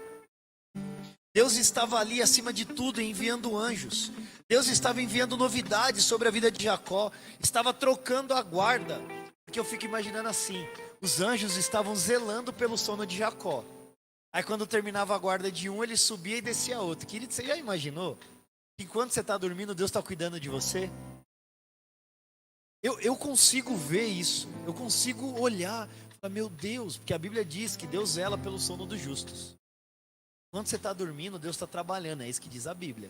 Deus estava ali acima de tudo enviando anjos. Deus estava enviando novidades sobre a vida de Jacó. Estava trocando a guarda. Porque eu fico imaginando assim: os anjos estavam zelando pelo sono de Jacó. Aí quando terminava a guarda de um, ele subia e descia outro. Querido, você já imaginou que enquanto você está dormindo, Deus está cuidando de você? Eu consigo ver isso. Eu consigo olhar. Meu Deus, porque a Bíblia diz que Deus zela pelo sono dos justos. Quando você está dormindo, Deus está trabalhando, é isso que diz a Bíblia.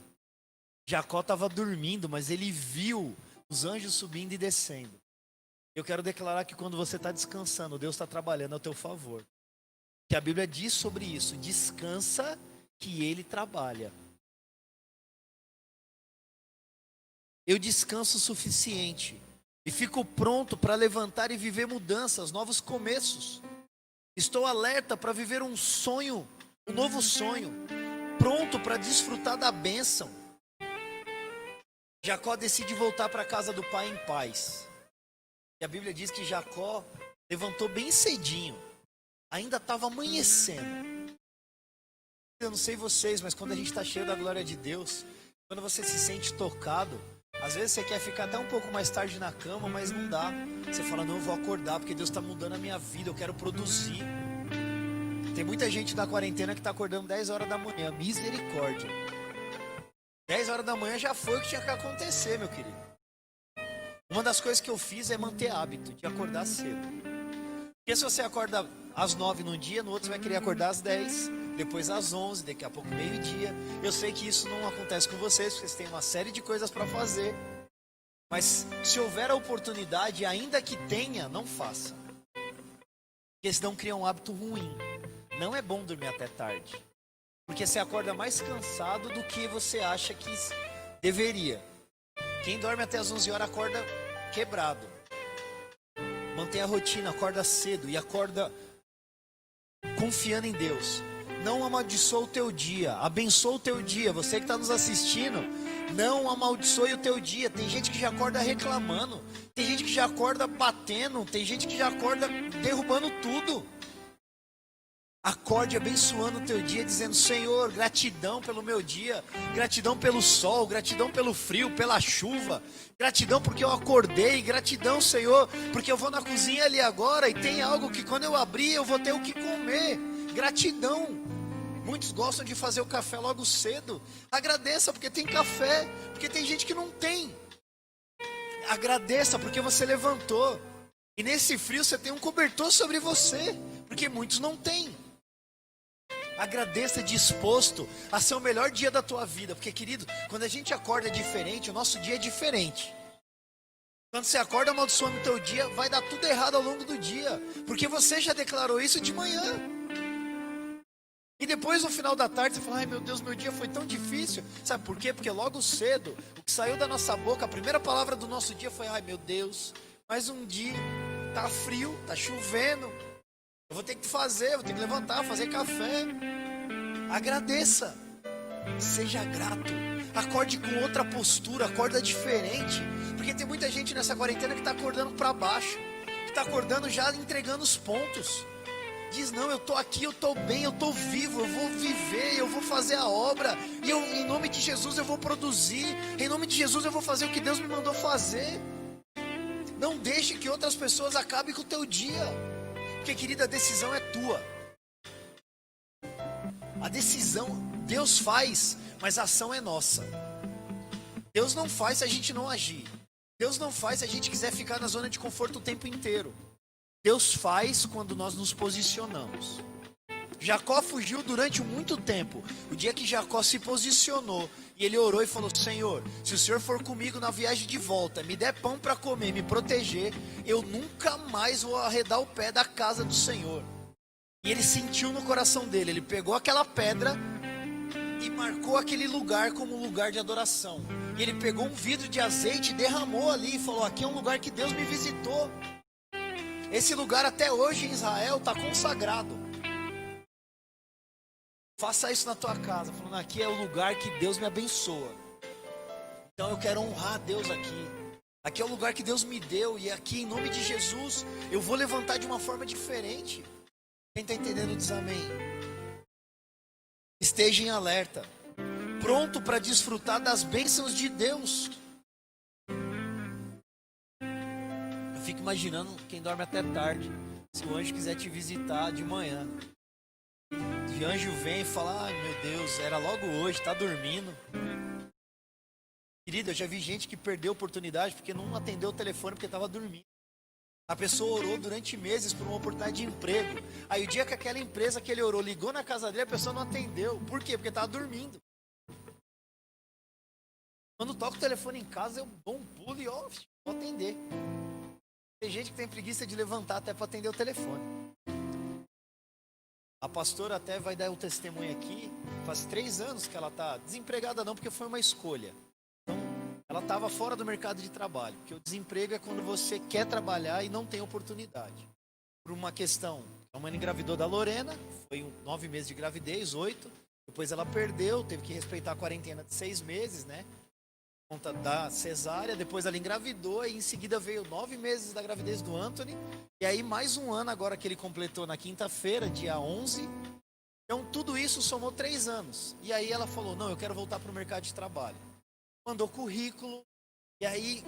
Jacó estava dormindo, mas ele viu os anjos subindo e descendo. Eu quero declarar que quando você está descansando, Deus está trabalhando ao teu favor. Que a Bíblia diz sobre isso: descansa que Ele trabalha. Eu descanso o suficiente e fico pronto para levantar e viver mudanças, novos começos. Estou alerta para viver um sonho, um novo sonho, pronto para desfrutar da bênção. Jacó decide voltar para a casa do pai em paz. E a Bíblia diz que Jacó levantou bem cedinho, ainda estava amanhecendo. Eu não sei vocês, mas quando a gente está cheio da glória de Deus, quando você se sente tocado, às vezes você quer ficar até um pouco mais tarde na cama, mas não dá. Você fala: não, eu vou acordar porque Deus está mudando a minha vida, eu quero produzir. Tem muita gente na quarentena que tá acordando 10 horas da manhã. Misericórdia. 10 horas da manhã já foi o que tinha que acontecer, meu querido. Uma das coisas que eu fiz é manter hábito de acordar cedo. Porque se você acorda às 9 num dia, no outro você vai querer acordar às 10, depois às 11, daqui a pouco meio-dia. Eu sei que isso não acontece com vocês, porque vocês têm uma série de coisas para fazer. Mas se houver a oportunidade, ainda que tenha, não faça. Porque senão cria um hábito ruim. Não é bom dormir até tarde. Porque você acorda mais cansado do que você acha que deveria. Quem dorme até as 11 horas acorda quebrado. Mantém a rotina, acorda cedo e acorda confiando em Deus. Não amaldiçoa o teu dia, abençoa o teu dia. Você que está nos assistindo, não amaldiçoe o teu dia. Tem gente que já acorda reclamando, tem gente que já acorda batendo, tem gente que já acorda derrubando tudo. Acorde abençoando o teu dia, dizendo: Senhor, gratidão pelo meu dia, gratidão pelo sol, gratidão pelo frio, pela chuva, gratidão porque eu acordei, gratidão, Senhor, porque eu vou na cozinha ali agora e tem algo que quando eu abrir eu vou ter o que comer. Gratidão. Muitos gostam de fazer o café logo cedo. Agradeça porque tem café, porque tem gente que não tem. Agradeça porque você levantou. E nesse frio você tem um cobertor sobre você, porque muitos não têm. Agradeça disposto a ser o melhor dia da tua vida. Porque, querido, quando a gente acorda diferente, o nosso dia é diferente. Quando você acorda amaldiçoando o teu dia, vai dar tudo errado ao longo do dia. Porque você já declarou isso de manhã. E depois, no final da tarde, você fala: ai meu Deus, meu dia foi tão difícil. Sabe por quê? Porque logo cedo, o que saiu da nossa boca, a primeira palavra do nosso dia foi: ai meu Deus, mais um dia, tá frio, tá chovendo. Eu vou ter que fazer, vou ter que levantar, fazer café. Agradeça. Seja grato. Acorde com outra postura, acorda diferente. Porque tem muita gente nessa quarentena que está acordando para baixo, que está acordando já entregando os pontos. Diz: não, eu estou aqui, eu estou bem, eu estou vivo, eu vou viver, eu vou fazer a obra. E eu, em nome de Jesus, eu vou produzir. Em nome de Jesus, eu vou fazer o que Deus me mandou fazer. Não deixe que outras pessoas acabem com o teu dia. Porque, querida, a decisão é tua. A decisão Deus faz, mas a ação é nossa. Deus não faz se a gente não agir. Deus não faz se a gente quiser ficar na zona de conforto o tempo inteiro. Deus faz quando nós nos posicionamos. Jacó fugiu durante muito tempo. O dia que Jacó se posicionou e ele orou e falou: Senhor, se o Senhor for comigo na viagem de volta, me der pão para comer, me proteger, eu nunca mais vou arredar o pé da casa do Senhor. E ele sentiu no coração dele, ele pegou aquela pedra e marcou aquele lugar como um lugar de adoração. E ele pegou um vidro de azeite e derramou ali e falou: aqui é um lugar que Deus me visitou. Esse lugar até hoje em Israel está consagrado. Faça isso na tua casa, falando: aqui é o lugar que Deus me abençoa. Então eu quero honrar a Deus aqui. Aqui é o lugar que Deus me deu e aqui, em nome de Jesus, eu vou levantar de uma forma diferente. Quem está entendendo diz amém. Esteja em alerta, pronto para desfrutar das bênçãos de Deus. Eu fico imaginando quem dorme até tarde, se o anjo quiser te visitar de manhã. O anjo vem e fala: ai meu Deus, era logo hoje, está dormindo. Querido, eu já vi gente que perdeu a oportunidade porque não atendeu o telefone porque estava dormindo. A pessoa orou durante meses por uma oportunidade de emprego. Aí o dia que aquela empresa que ele orou ligou na casa dele, a pessoa não atendeu. Por quê? Porque estava dormindo. Quando toca o telefone em casa, eu dou um pulo e vou atender. Tem gente que tem preguiça de levantar até para atender o telefone. A pastora até vai dar um testemunho aqui. Faz 3 anos que ela está desempregada, não, porque foi uma escolha. Então, ela estava fora do mercado de trabalho. Porque o desemprego é quando você quer trabalhar e não tem oportunidade. Por uma questão, a mãe engravidou da Lorena, foi 9 meses de gravidez, 8. Depois ela perdeu, teve que respeitar a quarentena de 6 meses, né? Por conta da cesárea. Depois ela engravidou e em seguida veio 9 meses da gravidez do Anthony. E aí mais um ano agora que ele completou na quinta-feira, dia 11. Então tudo isso somou 3 anos. E aí ela falou: não, eu quero voltar para o mercado de trabalho. Mandou currículo. E aí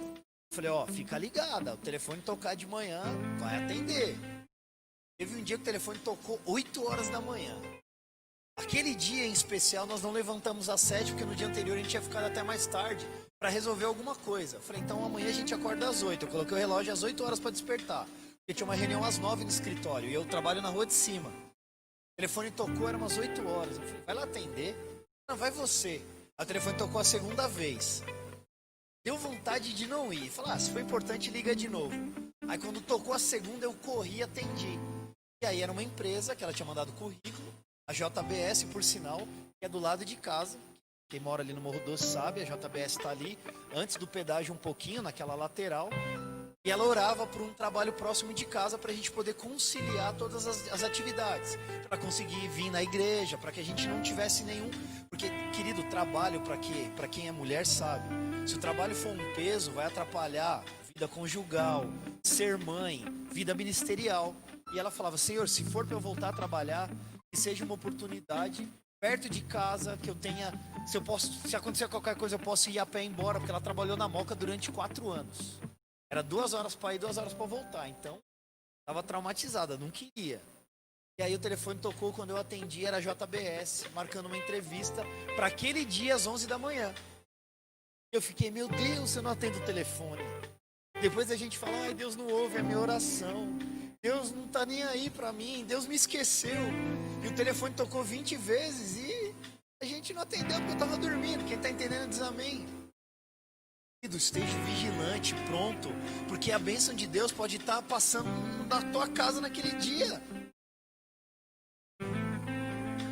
falei: ó, fica ligada, o telefone tocar de manhã, vai atender. Teve um dia que o telefone tocou 8 horas da manhã. Aquele dia em especial nós não levantamos às 7, porque no dia anterior a gente tinha ficado até mais tarde para resolver alguma coisa. Eu falei, então amanhã a gente acorda às 8. Eu coloquei o relógio às 8 horas para despertar. Porque tinha uma reunião às 9 no escritório e eu trabalho na rua de cima. O telefone tocou, era umas 8 horas. Eu falei, vai lá atender? Não, vai você. Aí o telefone tocou a segunda vez. Deu vontade de não ir. Falei, se foi importante, liga de novo. Aí quando tocou a segunda, eu corri e atendi. E aí era uma empresa que ela tinha mandado currículo, a JBS, por sinal, que é do lado de casa. Quem mora ali no Morro Doce sabe, a JBS está ali, antes do pedágio um pouquinho, naquela lateral. E ela orava por um trabalho próximo de casa para a gente poder conciliar todas as atividades. Para conseguir vir na igreja, para que a gente não tivesse nenhum... Porque, querido, trabalho para quem é mulher sabe. Se o trabalho for um peso, vai atrapalhar vida conjugal, ser mãe, vida ministerial. E ela falava, Senhor, se for para eu voltar a trabalhar, que seja uma oportunidade perto de casa, que eu tenha... Se acontecer qualquer coisa, eu posso ir a pé embora, porque ela trabalhou na Moca durante 4 anos. Era 2 horas para ir, 2 horas para voltar. Então, estava traumatizada, não queria. E aí o telefone tocou, quando eu atendi, era a JBS, marcando uma entrevista para aquele dia às 11 da manhã. Eu fiquei, meu Deus, eu não atendo o telefone. Depois a gente fala, ai, Deus não ouve a minha oração. Deus não tá nem aí para mim, Deus me esqueceu. E o telefone tocou 20 vezes e a gente não atendeu porque eu estava dormindo. Quem está entendendo diz amém. Esteja vigilante, pronto, porque a bênção de Deus pode estar passando na tua casa naquele dia.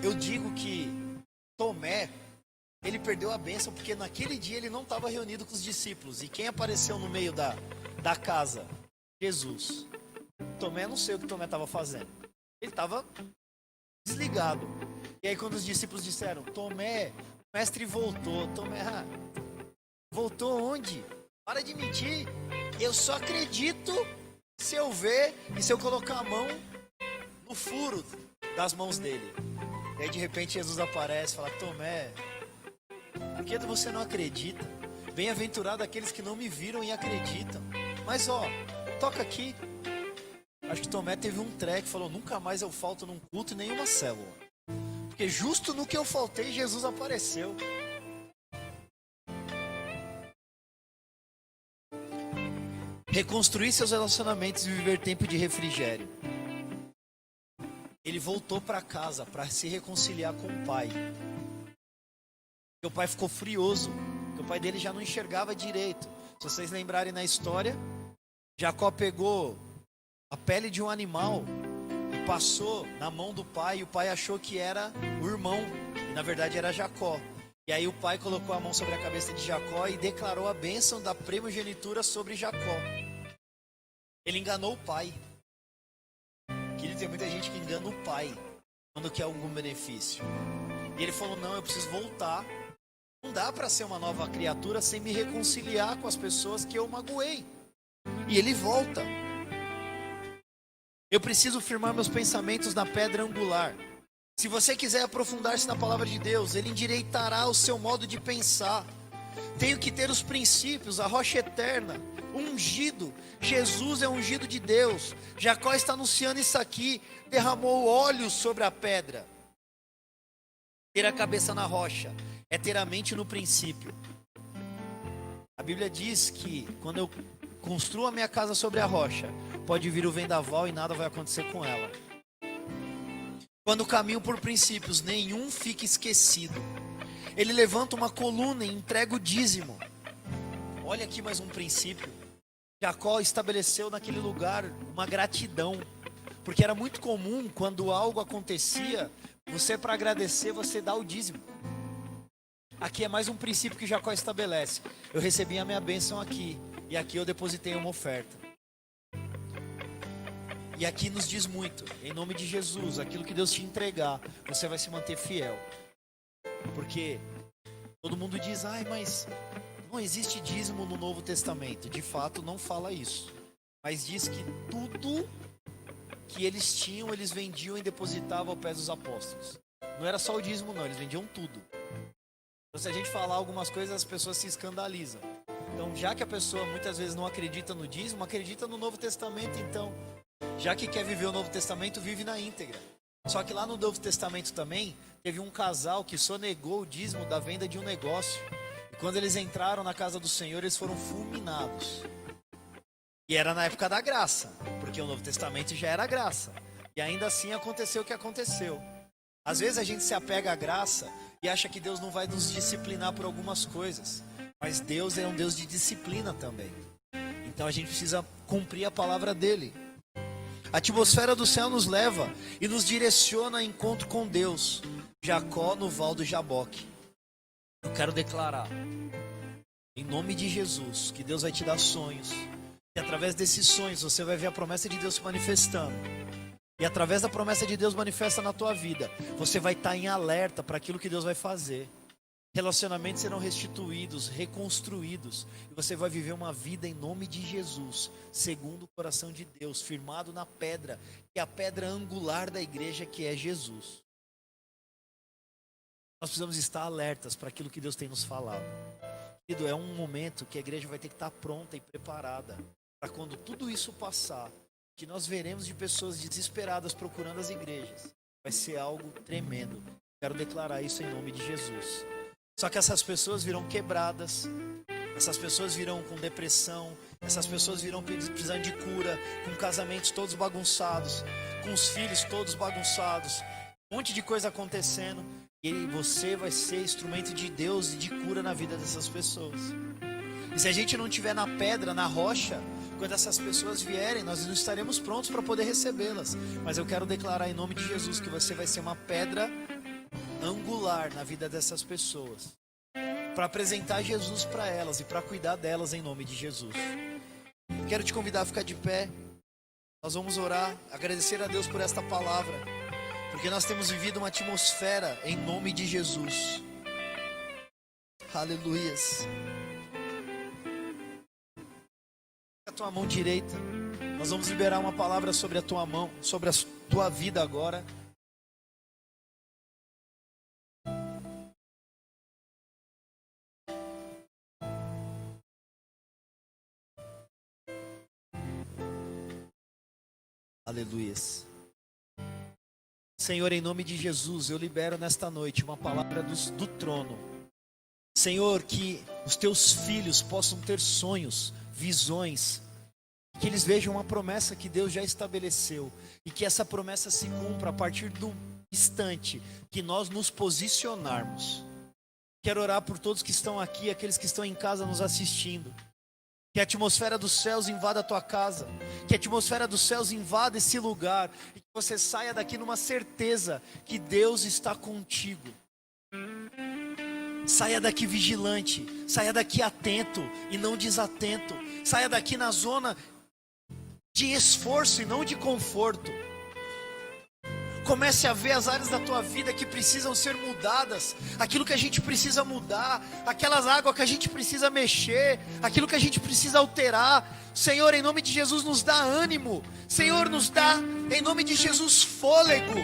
Eu digo que Tomé, ele perdeu a bênção porque naquele dia ele não estava reunido com os discípulos. E quem apareceu no meio da casa? Jesus. Tomé, não sei o que Tomé estava fazendo. Ele estava desligado. E aí quando os discípulos disseram, Tomé, o mestre voltou. Tomé, voltou onde? Para de mentir. Eu só acredito se eu ver e se eu colocar a mão no furo das mãos dele. E aí de repente Jesus aparece e fala, Tomé, por que você não acredita? Bem-aventurado aqueles que não me viram e acreditam. Mas toca aqui. Acho que Tomé teve um treco e falou, nunca mais eu falto num culto e nenhuma célula. Porque justo no que eu faltei, Jesus apareceu. Reconstruir seus relacionamentos e viver tempo de refrigério. Ele voltou para casa para se reconciliar com o pai. E o pai ficou furioso, porque o pai dele já não enxergava direito. Se vocês lembrarem na história, Jacó pegou a pele de um animal e passou na mão do pai, e o pai achou que era o irmão, e na verdade era Jacó. E aí o pai colocou a mão sobre a cabeça de Jacó e declarou a bênção da primogenitura sobre Jacó. Ele enganou o pai. Querido, tem muita gente que engana o pai quando quer algum benefício. E ele falou, não, eu preciso voltar. Não dá para ser uma nova criatura sem me reconciliar com as pessoas que eu magoei. E ele volta. Eu preciso firmar meus pensamentos na pedra angular. Se você quiser aprofundar-se na palavra de Deus, ele endireitará o seu modo de pensar. Tenho que ter os princípios, a rocha eterna, o ungido. Jesus é ungido de Deus. Jacó está anunciando isso aqui. Derramou óleo sobre a pedra. Ter a cabeça na rocha é ter a mente no princípio. A Bíblia diz que quando eu construo a minha casa sobre a rocha, pode vir o vendaval e nada vai acontecer com ela. Quando caminho por princípios, nenhum fica esquecido. Ele levanta uma coluna e entrega o dízimo. Olha aqui mais um princípio. Jacó estabeleceu naquele lugar uma gratidão. Porque era muito comum, quando algo acontecia, você, para agradecer, você dá o dízimo. Aqui é mais um princípio que Jacó estabelece. Eu recebi a minha bênção aqui, e aqui eu depositei uma oferta. E aqui nos diz muito, em nome de Jesus, aquilo que Deus te entregar, você vai se manter fiel. Porque todo mundo diz, mas não existe dízimo no Novo Testamento. De fato, não fala isso. Mas diz que tudo que eles tinham, eles vendiam e depositavam ao pé dos apóstolos. Não era só o dízimo não, eles vendiam tudo. Então se a gente falar algumas coisas, as pessoas se escandalizam. Então já que a pessoa muitas vezes não acredita no dízimo, acredita no Novo Testamento então. Já que quer viver o Novo Testamento, vive na íntegra. Só que lá no Novo Testamento também, teve um casal que sonegou o dízimo da venda de um negócio. E quando eles entraram na casa do Senhor, eles foram fulminados. E era na época da graça, porque o Novo Testamento já era graça. E ainda assim aconteceu o que aconteceu. Às vezes a gente se apega à graça e acha que Deus não vai nos disciplinar por algumas coisas. Mas Deus é um Deus de disciplina também. Então a gente precisa cumprir a palavra dele. A atmosfera do céu nos leva e nos direciona a encontro com Deus. Jacó no val do Jaboque. Eu quero declarar, em nome de Jesus, que Deus vai te dar sonhos. E através desses sonhos você vai ver a promessa de Deus se manifestando. E através da promessa de Deus manifesta na tua vida, você vai estar em alerta para aquilo que Deus vai fazer. Relacionamentos serão restituídos, reconstruídos. E você vai viver uma vida em nome de Jesus, segundo o coração de Deus, firmado na pedra, que é a pedra angular da igreja, que é Jesus. Nós precisamos estar alertas para aquilo que Deus tem nos falado. Querido, é um momento que a igreja vai ter que estar pronta e preparada, para quando tudo isso passar, que nós veremos de pessoas desesperadas procurando as igrejas. Vai ser algo tremendo. Quero declarar isso em nome de Jesus. Só que essas pessoas virão quebradas, essas pessoas virão com depressão, essas pessoas virão precisando de cura, com casamentos todos bagunçados, com os filhos todos bagunçados, um monte de coisa acontecendo, e você vai ser instrumento de Deus e de cura na vida dessas pessoas. E se a gente não estiver na pedra, na rocha, quando essas pessoas vierem, nós não estaremos prontos para poder recebê-las. Mas eu quero declarar em nome de Jesus que você vai ser uma pedra angular na vida dessas pessoas, para apresentar Jesus para elas e para cuidar delas em nome de Jesus. Quero te convidar a ficar de pé. Nós vamos orar, agradecer a Deus por esta palavra, porque nós temos vivido uma atmosfera em nome de Jesus. Aleluias. A tua mão direita, nós vamos liberar uma palavra sobre a tua mão, sobre a tua vida agora. Aleluias. Senhor, em nome de Jesus, eu libero nesta noite uma palavra do trono. Senhor, que os teus filhos possam ter sonhos, visões, que eles vejam uma promessa que Deus já estabeleceu e que essa promessa se cumpra a partir do instante que nós nos posicionarmos. Quero orar por todos que estão aqui, aqueles que estão em casa nos assistindo. Que a atmosfera dos céus invada a tua casa, que a atmosfera dos céus invada esse lugar, e que você saia daqui numa certeza que Deus está contigo. Saia daqui vigilante, saia daqui atento e não desatento, saia daqui na zona de esforço e não de conforto. Comece a ver as áreas da tua vida que precisam ser mudadas, aquilo que a gente precisa mudar, aquelas águas que a gente precisa mexer, aquilo que a gente precisa alterar. Senhor, em nome de Jesus, nos dá ânimo. Senhor, nos dá, em nome de Jesus, fôlego,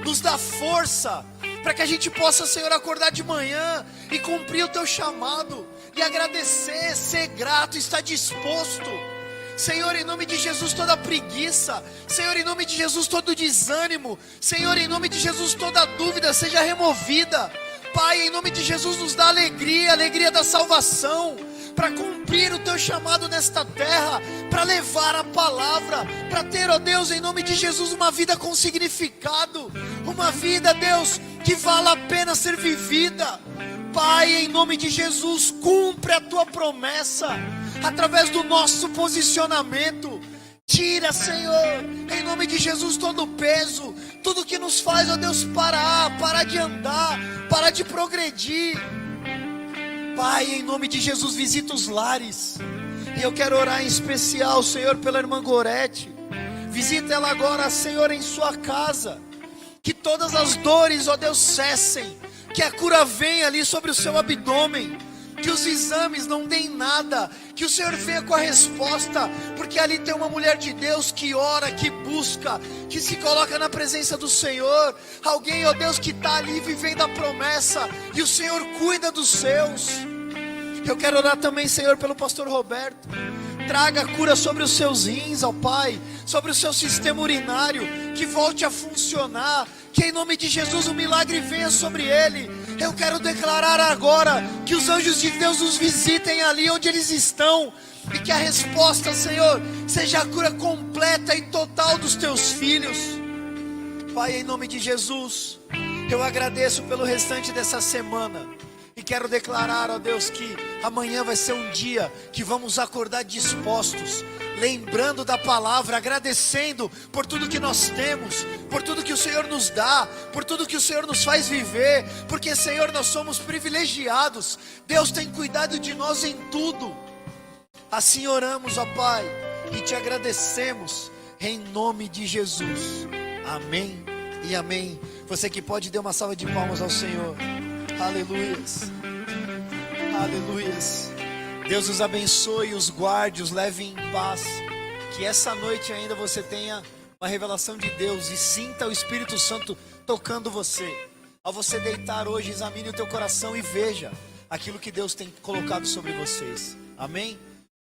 nos dá força, para que a gente possa, Senhor, acordar de manhã e cumprir o teu chamado, e agradecer, ser grato, estar disposto. Senhor, em nome de Jesus, toda preguiça, Senhor, em nome de Jesus, todo desânimo, Senhor, em nome de Jesus, toda dúvida seja removida. Pai, em nome de Jesus, nos dá alegria, alegria da salvação, para cumprir o teu chamado nesta terra, para levar a palavra, para ter, ó Deus, em nome de Jesus, uma vida com significado, uma vida, Deus, que vale a pena ser vivida. Pai, em nome de Jesus, cumpre a tua promessa, através do nosso posicionamento. Tira, Senhor, em nome de Jesus, todo o peso, tudo que nos faz, ó Deus, parar de andar, parar de progredir. Pai, em nome de Jesus, visita os lares. E eu quero orar em especial, Senhor, pela irmã Gorete. Visita ela agora, Senhor, em sua casa. Que todas as dores, ó Deus, cessem. Que a cura venha ali sobre o seu abdômen. Que os exames não deem nada, que o Senhor venha com a resposta, porque ali tem uma mulher de Deus que ora, que busca, que se coloca na presença do Senhor. Alguém, ó Deus, que está ali vivendo a promessa, e o Senhor cuida dos seus. Eu quero orar também, Senhor, pelo pastor Roberto. traga cura sobre os seus rins, ó Pai, sobre o seu sistema urinário, que volte a funcionar, que em nome de Jesus o milagre venha sobre ele. Eu quero declarar agora que os anjos de Deus os visitem ali onde eles estão, e que a resposta, Senhor, seja a cura completa e total dos teus filhos. Pai, em nome de Jesus, eu agradeço pelo restante dessa semana. E quero declarar, ó Deus, que amanhã vai ser um dia que vamos acordar dispostos, lembrando da palavra, agradecendo por tudo que nós temos, por tudo que o Senhor nos dá, por tudo que o Senhor nos faz viver, porque, Senhor, nós somos privilegiados. Deus tem cuidado de nós em tudo. Assim oramos, ó Pai, e te agradecemos em nome de Jesus. Amém e amém. Você que pode, dê uma salva de palmas ao Senhor. Aleluias, aleluias. Deus os abençoe, os guarde, os leve em paz. Que essa noite ainda você tenha uma revelação de Deus e sinta o Espírito Santo tocando você. Ao você deitar hoje, examine o teu coração e veja aquilo que Deus tem colocado sobre vocês. Amém?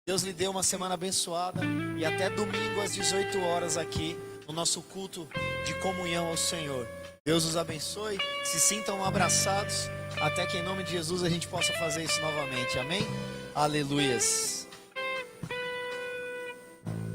Deus lhe dê uma semana abençoada e até domingo às 18 horas aqui no nosso culto de comunhão ao Senhor. Deus os abençoe, se sintam abraçados, até que em nome de Jesus a gente possa fazer isso novamente, amém? Aleluias.